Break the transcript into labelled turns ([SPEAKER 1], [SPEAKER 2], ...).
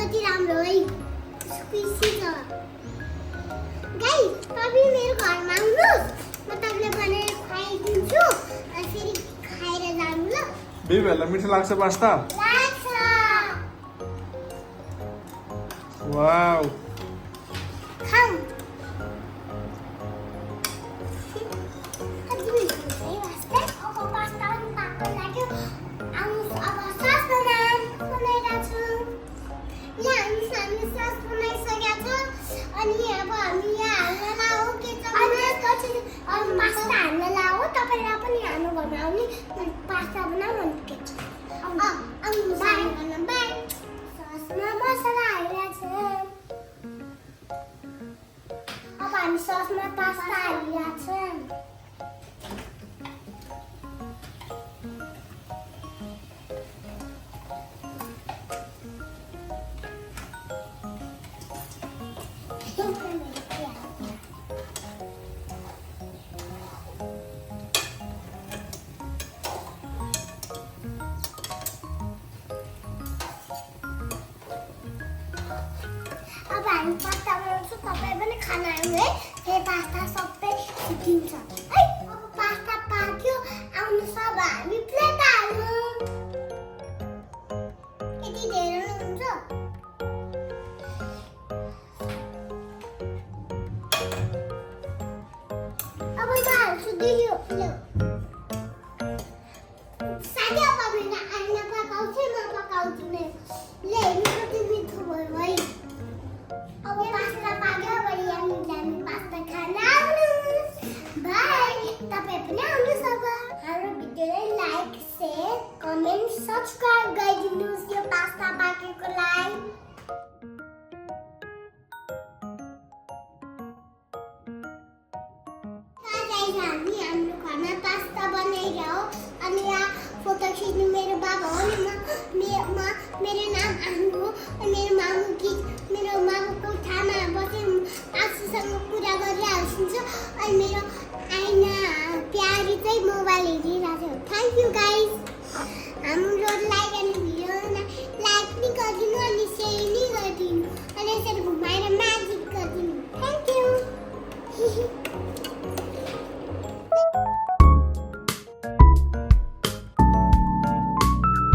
[SPEAKER 1] कति राम्रो है स्क्विसी छ गाइस तपाईं मेरो घरमा आउनुस् म तपाईलाई बनाएर खुवाइदिन्छु अनि फेरि खाएर जानु ल
[SPEAKER 2] बेबीहरुलाई मिठो लाग्छ पास्ता
[SPEAKER 1] लाग्छ
[SPEAKER 2] वाउ
[SPEAKER 1] खाऊ अनि अब हामी यहाँ हाल्न लाऊ के छ अनि पास्ता हाल्न लाऊ तपाईलाई पनि हाम्रो घरमा आउने पास्ता बनाऊ अनि के छ बाई ससमा मसला हालिरहेछ अब हामी ससमा पास्ता हालिरहेछ अब हामी पास्ता बनाउँछौँ तपाईँ पनि खाना आउनु है त्यही पास्ता सबै सिकिन्छ है अब पास्ता पाक्यो आउनु सब हामी प्लेट हाल्नु यति धेरै हुन्छ अब म हाल्छु दियो